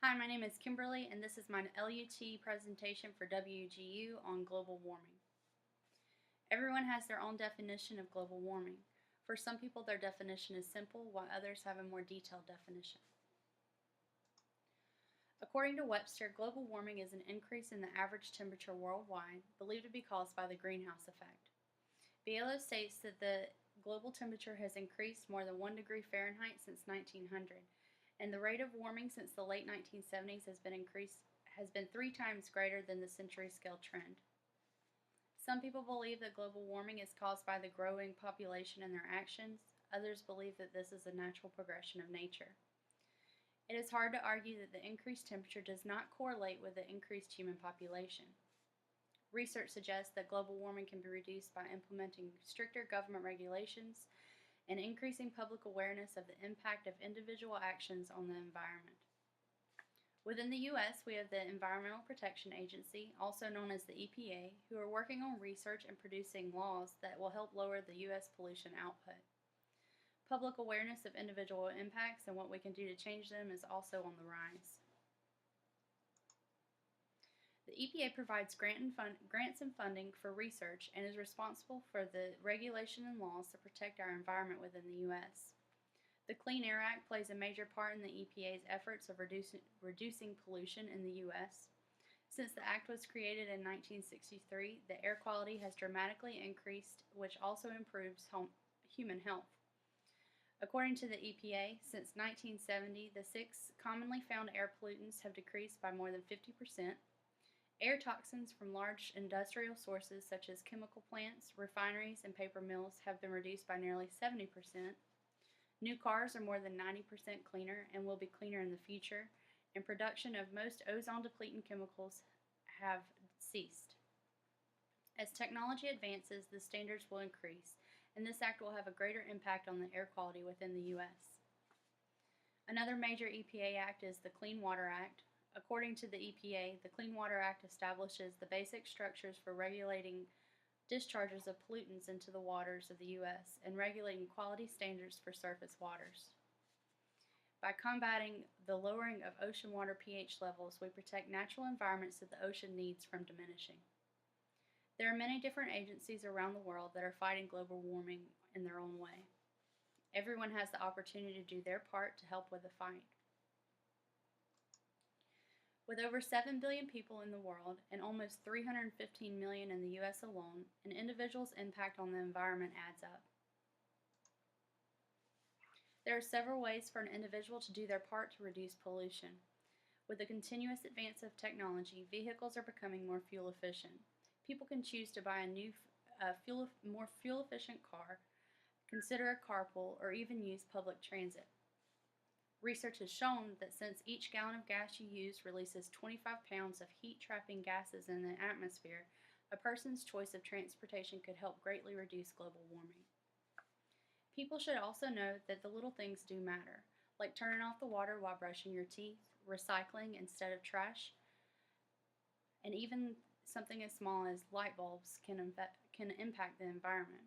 Hi, my name is Kimberly, and this is my LUT presentation for WGU on global warming. Everyone has their own definition of global warming. For some people, their definition is simple, while others have a more detailed definition. According to Webster, global warming is an increase in the average temperature worldwide, believed to be caused by the greenhouse effect. Bielo states that the global temperature has increased more than 1 degree Fahrenheit since 1900, and the rate of warming since the late 1970s has been 3 times greater than the century scale trend. Some people believe that global warming is caused by the growing population and their actions. Others believe that this is a natural progression of nature. It is hard to argue that the increased temperature does not correlate with the increased human population. Research suggests that global warming can be reduced by implementing stricter government regulations and increasing public awareness of the impact of individual actions on the environment. Within the U.S., we have the Environmental Protection Agency, also known as the EPA, who are working on research and producing laws that will help lower the U.S. pollution output. Public awareness of individual impacts and what we can do to change them is also on the rise. The EPA provides grants and funding for research and is responsible for the regulation and laws to protect our environment within the U.S. The Clean Air Act plays a major part in the EPA's efforts of reducing pollution in the U.S. Since the act was created in 1963, the air quality has dramatically increased, which also improves human health. According to the EPA, since 1970, the 6 commonly found air pollutants have decreased by more than 50%. Air toxins from large industrial sources such as chemical plants, refineries, and paper mills have been reduced by nearly 70%. New cars are more than 90% cleaner and will be cleaner in the future, and production of most ozone-depleting chemicals have ceased. As technology advances, the standards will increase, and this act will have a greater impact on the air quality within the U.S. Another major EPA act is the Clean Water Act. According to the EPA, the Clean Water Act establishes the basic structures for regulating discharges of pollutants into the waters of the U.S. and regulating quality standards for surface waters. By combating the lowering of ocean water pH levels, we protect natural environments that the ocean needs from diminishing. There are many different agencies around the world that are fighting global warming in their own way. Everyone has the opportunity to do their part to help with the fight. With over 7 billion people in the world and almost 315 million in the U.S. alone, an individual's impact on the environment adds up. There are several ways for an individual to do their part to reduce pollution. With the continuous advance of technology, vehicles are becoming more fuel efficient. People can choose to buy a new, more fuel efficient car, consider a carpool, or even use public transit. Research has shown that since each gallon of gas you use releases 25 pounds of heat-trapping gases in the atmosphere, a person's choice of transportation could help greatly reduce global warming. People should also know that the little things do matter, like turning off the water while brushing your teeth, recycling instead of trash, and even something as small as light bulbs can impact the environment.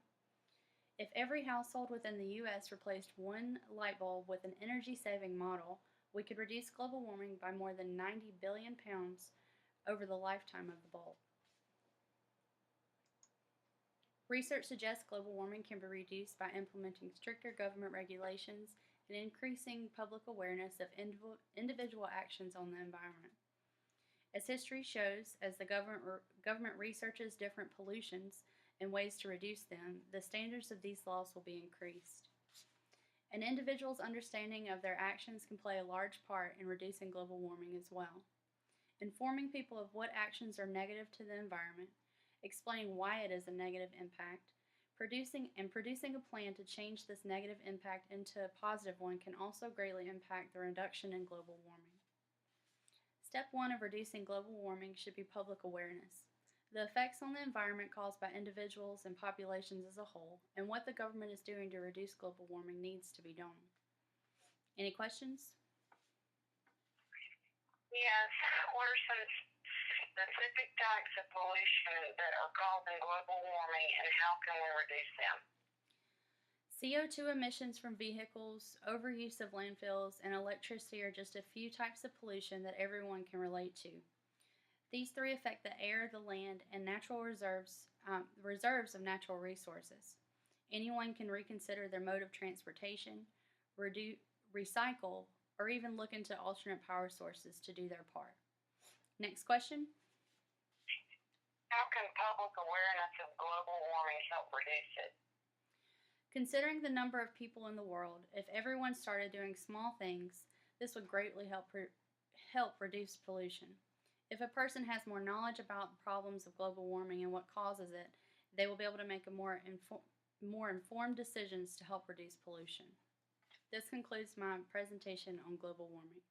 If every household within the U.S. replaced one light bulb with an energy-saving model, we could reduce global warming by more than 90 billion pounds over the lifetime of the bulb. Research suggests global warming can be reduced by implementing stricter government regulations and increasing public awareness of individual actions on the environment. As history shows, as the government researches different pollutions and ways to reduce them, the standards of these laws will be increased. An individual's understanding of their actions can play a large part in reducing global warming as well. Informing people of what actions are negative to the environment, explaining why it is a negative impact, producing a plan to change this negative impact into a positive one can also greatly impact the reduction in global warming. Step 1 of reducing global warming should be public awareness. The effects on the environment caused by individuals and populations as a whole, and what the government is doing to reduce global warming needs to be done. Any questions? Yes. What are some specific types of pollution that are causing global warming, and how can we reduce them? CO2 emissions from vehicles, overuse of landfills, and electricity are just a few types of pollution that everyone can relate to. These three affect the air, the land, and natural reserves of natural resources. Anyone can reconsider their mode of transportation, recycle, or even look into alternate power sources to do their part. Next question. How can public awareness of global warming help reduce it? Considering the number of people in the world, if everyone started doing small things, this would greatly help reduce pollution. If a person has more knowledge about the problems of global warming and what causes it, they will be able to make more informed decisions to help reduce pollution. This concludes my presentation on global warming.